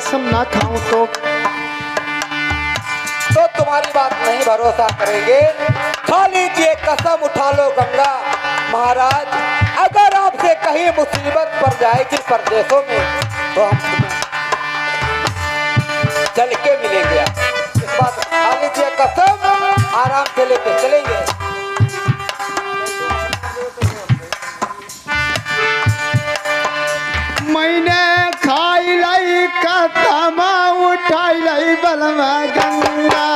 कसम ना खाऊं तो तुम्हारी बात नहीं भरोसा करेंगे। खा लीजिए कसम, उठा लो गंगा। महाराज अगर आपसे कहीं मुसीबत पड़ जाएगी परदेशों में तो हम चल के मिलेंगे। इस बात खा लीजिए कसम, आराम से लेके चलेंगे। मैंने खाई लाई कसम उठाई लाई बलवा गंगा।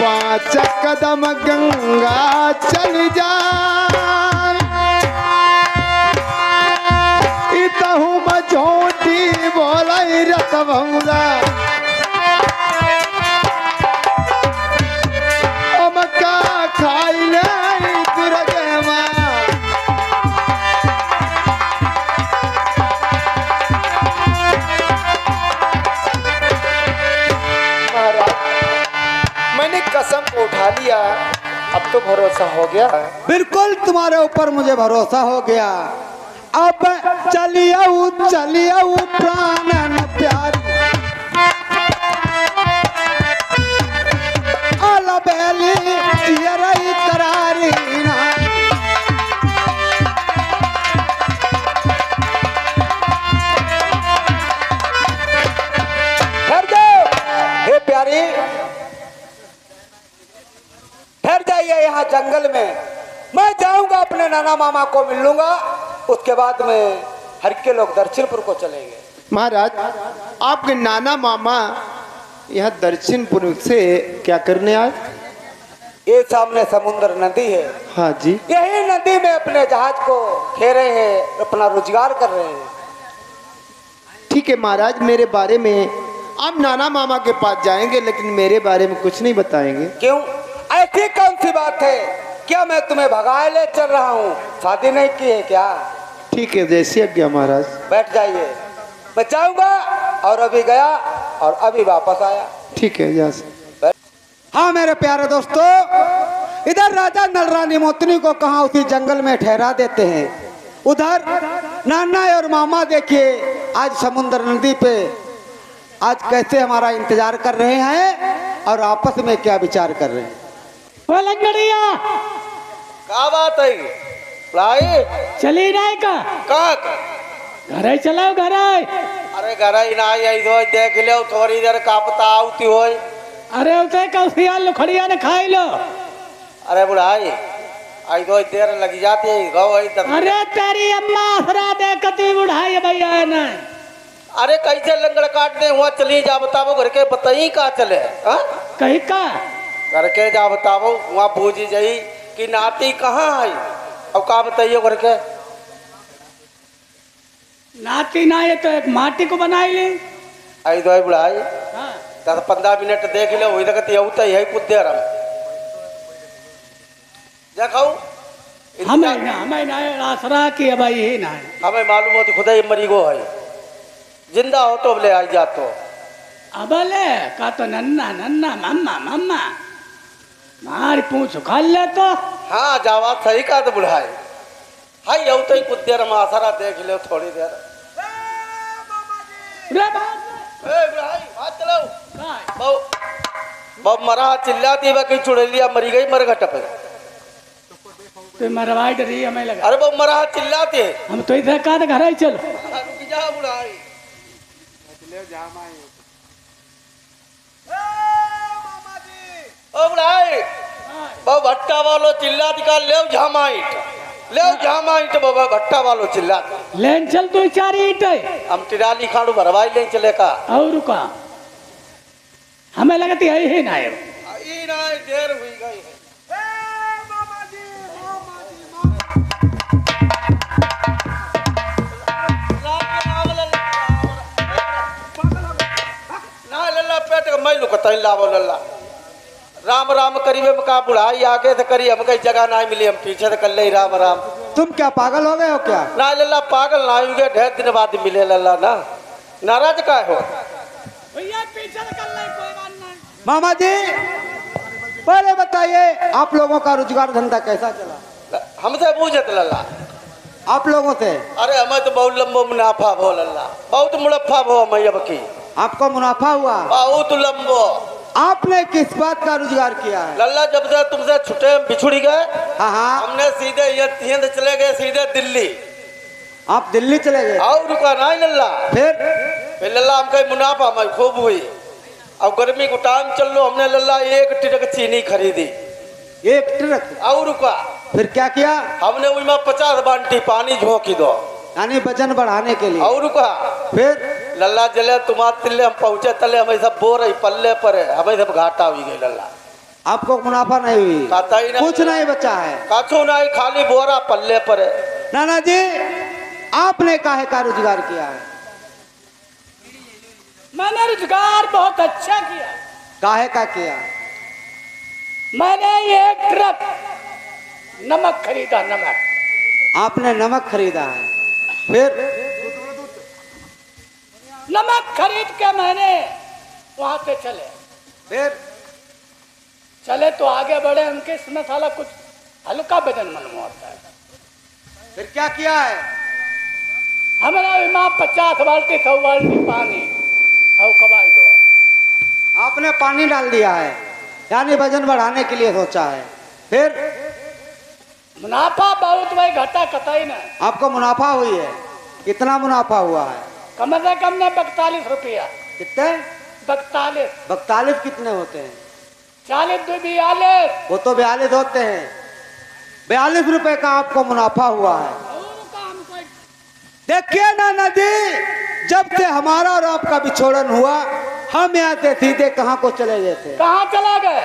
पाँच कदम गंगा चल जा इतहु मझोटी बोलाई रत भंगा। अमका खाई लाई दुर्गे माँ। मैंने कसम को उठा लिया, अब तो भरोसा हो गया। बिल्कुल तुम्हारे ऊपर मुझे भरोसा हो गया। अब चलिए प्राणन प्यारी अलबेली चियरई करारी ना। ठहर जाओ हे प्यारी, ठहर जाइए यहाँ जंगल में। मैं जाऊंगा अपने नाना मामा को मिल लूंगा, उसके बाद में हर के लोग दक्षिणपुर को चलेंगे। महाराज आपके नाना मामा यहाँ दक्षिणपुर से क्या करने आए? ये सामने समुद्र नदी है। हाँ जी। यही नदी में अपने जहाज को खेरे हैं, अपना रोजगार कर रहे हैं। ठीक है महाराज, मेरे बारे में आप नाना मामा के पास जाएंगे लेकिन मेरे बारे में कुछ नहीं बताएंगे। क्यों? ऐसी कौन सी बात है? क्या मैं तुम्हें भगाए ले चल रहा हूँ? शादी नहीं की है क्या? ठीक है, जैसी आज्ञा महाराज। बैठ जाइए, मैं जाऊंगा और अभी गया और अभी वापस आया। ठीक है, यहाँ से। हाँ मेरे प्यारे दोस्तों, इधर राजा नलरानी मोतनी को कहाँ उसी जंगल में ठहरा देते हैं। उधर नाना और मामा देखिए आज समुद्र नदी पे आज कैसे हमारा इंतजार कर रहे हैं और आपस में क्या विचार कर रहे हैं। लंगड़िया क्या बात है भाई? चली नहीं का कहाँ? घर चलाओ घर। अरे घर ही ना आई दो, देख लो थोड़ी देर का पता आती हो। अरे उसे कौशिया लुखड़िया ने खाई लो। अरे बुढ़ाई आई दो देर लगी जाती है गौ। अरे तेरी अम्मा असरा देखती बुढ़ाई भैया ना। अरे कैसे लंगड़ काटने हुआ चली जा बताओ, घर के बताई कहाँ चले? कहीं का घर के जा बताओ, वहाँ पूछ जाई कि नाती कहाँ है। अब कहा बताइए घर के? नाती ना ये तो एक माटी को बनाई ली। आई दो बुढ़ाई हाँ। 10-15 मिनट देख ले, वही लगती है कुछ देर हम देखो। हमें ना आसरा की है भाई ही ना। हमें मालूम होती खुदा ही मरी गो है, जिंदा हो तो ले आई जा तो। अब ले का तो नन्ना नन्ना मम्मा मम्मा मारी पूछ खा ले तो। हाँ जावा सही कहा तो बुढ़ाई। हाँ यू तो ही कुछ देर हम आसरा देख ले थोड़ी देर। बुढ़ाई हाथ चलाओ। बहु मरा चिल्लाती है कहीं चुड़ैलिया मरी गई मर घट पे। तो मरवाई डरी हमें लगा। अरे बहु मरा चिल्लाती है। हम तो इधर का घर ही चलो। रुक जा बुढ़ाई। ओ बुढ़ाई बहु भट्टा वालो चिल्लाती का ले झामाइट बाबा भट्टा वालो चिल्लाती। लेन चल दो चार ईट हम टिराली खाड़ू भरवाई ले चले का। और का हमें लगती है ही ना है। देर हुई गई है। राम राम करीबे में कहा बुढ़ाई आगे से करी, हम कहीं जगह ना मिली, हम पीछे से कर ले राम राम। तुम क्या पागल हो गए हो क्या? ना लल्ला पागल ना हुए, ढेर दिन बाद मिले लल्ला ना। नाराज का हो भैया पीछे से कर ले कोई बात नहीं। मामा जी पहले बताइए आप लोगों का रोजगार धंधा कैसा चला? हमसे पूछत लल्ला। आप लोगों से? अरे हमें तो बहुत लंबो मुनाफा भो लल्ला, बहुत मुनाफा भो हमें अब की, आपको मुनाफा हुआ? बहुत लंबो। आपने किस बात का रोजगार किया है? लल्ला जब से तुमसे छुट्टे बिछुड़ी गए, हाँ हाँ, हमने सीधे यहाँ से चले गए सीधे दिल्ली। आप दिल्ली चले गए? और रुका नहीं लल्ला। फिर लल्ला हमका मुनाफा हमारी खूब हुई। अब गर्मी को टाइम चल लो, हमने लल्ला 1 ट्रक चीनी खरीदी। 1 ट्रक? और रुका, फिर क्या किया? हमने उसमें 50 बाल्टी पानी झोंकी दो, यानी वजन बढ़ाने के लिए। और रुका फिर लल्ला जले तुम्हारे तिल्ले हम पहुंचे तले हमें सब बोर ही पल्ले पर है, हमें सब घाटा हुई गई लल्ला। आपको मुनाफा नहीं हुई? खाता ही नहीं, कुछ नहीं बचा है? काछो नहीं, खाली बोरा पल्ले पर है। नाना जी, आपने काहे का रोजगार किया है? मैंने रोजगार बहुत अच्छा किया। काहे का किया? मैंने 1 ट्रक नमक खरीदा, नमक। आपने नमक खरीदा है? फिर नमक खरीद के मैंने वहां से चले तो आगे बढ़े, उनके इसमें साला कुछ हल्का वजन मन में होता है। फिर क्या किया है? हमारा वहाँ 50 बाल्टी 100 बाल्टी पानी और कबाई दो। आपने पानी डाल दिया है, यानी वजन बढ़ाने के लिए सोचा है। फिर मुनाफा बहुत भाई, घाटा कतई नहीं। आपको मुनाफा हुई है? कितना मुनाफा हुआ है? कम से कम ने 42 रुपया। कितने? 42। 42 कितने होते हैं? 40 2 42। वो तो 42 होते हैं। 42 रुपए का आपको मुनाफा हुआ है। देखिए नाना जी, जब से हमारा और आपका बिछोड़न हुआ, हम यहाँ से सीधे कहाँ को चले गए थे? कहाँ चला गए?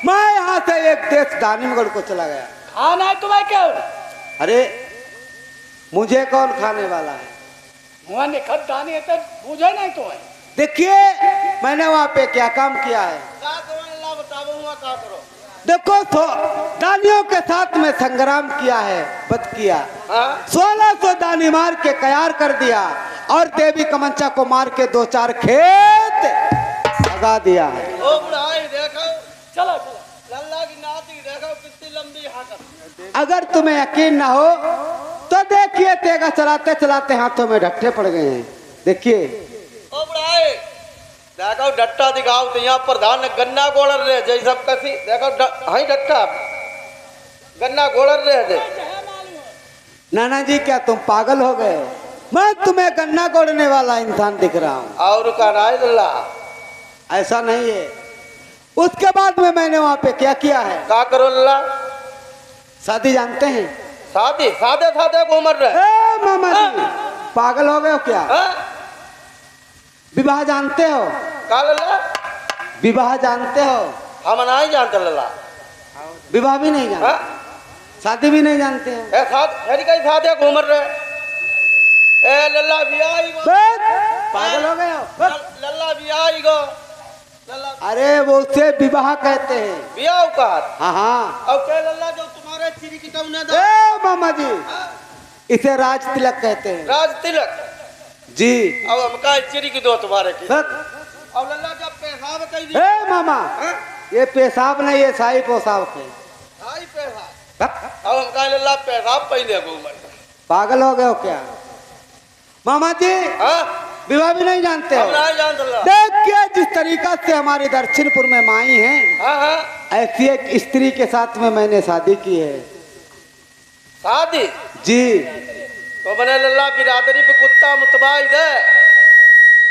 मैं यहाँ से एक देश दानिमगढ़ को चला गया। खाना है तुम्हें क्यों? अरे मुझे कौन खाने वाला है? वहाँ निखत दानी है तो पूछे नहीं तुम्हें। देखिए मैंने वहाँ पे क्या काम किया है। देखो दानियों के साथ में संग्राम किया है, बद किया। 1600 दानी मार के कयार कर दिया और देवी कमंचा को मार के 2-4 खेत लगा दिया है। ओ बुढ़ाई देखो, चलो चलो, लल्ला की नाती देखो कितनी लंबी हाकत। अगर तुम्हें यकीन ना हो तो देखिए, तेगा चलाते चलाते हाथों में ढट्ठे पड़ गए हैं। देखिए ओ बुढ़ाई देखो, डट्टा दिखाओ तो यहाँ प्रधान गन्ना गोड़र रहे जय सब कसी। देखो हाई डट्टा गन्ना गोड़र रहे जे। नाना जी, क्या तुम पागल हो गए? मैं तुम्हें गन्ना गोड़ने वाला इंसान दिख रहा हूँ? और का राय लल्ला, ऐसा नहीं है। उसके बाद में मैंने वहाँ पे क्या किया है? का करो लल्ला? शादी जानते हैं? शादी सादे सादे घूमर रहे। ए मामा जी, पागल हो गए हो क्या? विवाह जानते हो? का लल्ला? विवाह जानते हो? हम नहीं जानते लल्ला। विवाह भी नहीं जानते? शादी भी नहीं जानते हो? ए साथ कई सादे घूमर रहे। ए लल्ला भी आई गो, पागल हो गए हो? लल्ला भी आई गो लल्ला। अरे वो उसे विवाह कहते हैं। बियाह का? हाँ हाँ। और के लल्ला जो तुम्हारे चिरी की तौने दो। ए मामा जी, इसे राज तिलक कहते हैं। राज तिलक जी। अब हम का चिरी की दो तुम्हारे की। बस। अब लल्ला जब पेशाब कही दी। ए मामा, ये पेशाब नहीं, ये शाही पोशाब है। आई पेशाब। अब हम का लल्ला पेशाब पहले घूमर। पागल हो गए हो क्या? मामा जी, हाँ विवाह भी नहीं जानते हो? हम नहीं जानते लल्ला। देखिए जिस तरीका से हमारी दक्षिणपुर में माई हैं, हाँ हाँ ऐसी एक स्त्री के साथ में मैंने शादी की है। शादी? जी। तो मैंने लल्ला बिरादरी पे कुत्ता मुतबाई दे।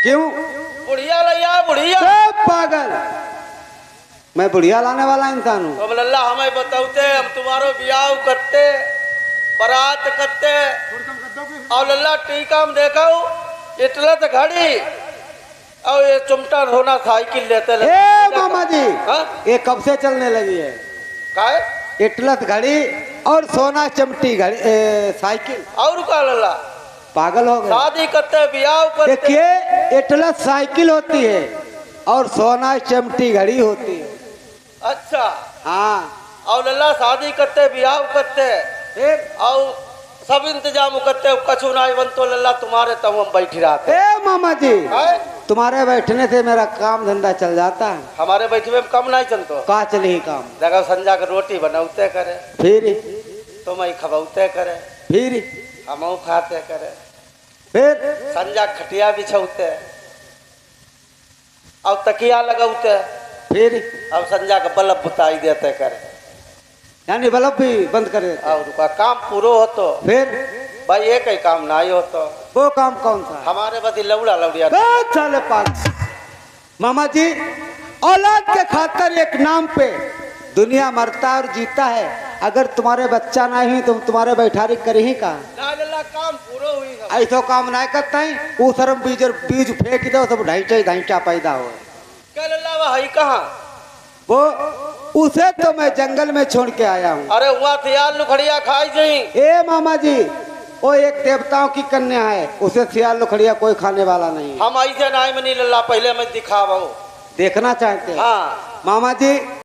क्यों? बुढ़िया लैया बुढ़िया। पागल, मैं बुढ़िया लाने वाला इंसान हूँ? तो लल्ला हमें बताते, हम तुम्हारो ब्याह करते, बारात करते। और लल्ला टीका में देखो इतला तो घड़ी और ये चुमटा होना साइकिल लेते। ए मामा जी, हाँ? ये कब से चलने लगी है? काय? इटलत घड़ी और सोना चमटी घड़ी साइकिल। और का लल्ला? पागल हो गए? शादी करते ब्याह करते। देखिए इटलत साइकिल होती है और सोना चमटी घड़ी होती है। अच्छा। हाँ। और लल्ला शादी करते ब्याह करते फिर और सब इंतजाम करते, कछु नहीं बन तो लल्ला तुम्हारे तब हम बैठी रहते। ए मामा जी, है? तुम्हारे बैठने से मेरा काम धंधा चल जाता है। हमारे बैठे में कम नहीं चलतो। का चले ही काम? देखो संजा के रोटी बनाते करे, फिर तुम ही खबौते करे। फिर हम खाते करे फिर संजा खटिया बिछौते और तकिया लगौते फिर अब संजा का बल्ब बुताई देते करे यानी बल्ब भी बंद कर देते। और उनका काम पूरा हो तो फिर भाई एक ही काम नहीं हो तो वो काम कौन सा है? हमारे बदी लौड़ा लौड़िया बहुत साले पास मामा जी औलाद के खातिर एक नाम पे दुनिया मरता और जीता है। अगर तुम्हारे बच्चा ना ही तुम तुम्हारे बैठारी करे ही का लाला काम पूरा हुई है ऐसा काम नहीं करता ही वो शर्म बीज फेंक दो सब ढांचा ढांचा पैदा हो। कल अल्लाह है कहाँ वो उसे तो मैं जंगल में छोड़ के आया हूँ। अरे हुआ सियाल लुखड़िया खाई जी ए मामा जी वो एक देवताओं की कन्या है उसे सियाल लुखड़िया कोई खाने वाला नहीं है। हम ऐसे नहीं मनी लल्ला पहले मैं दिखावा देखना चाहते हैं हाँ मामा जी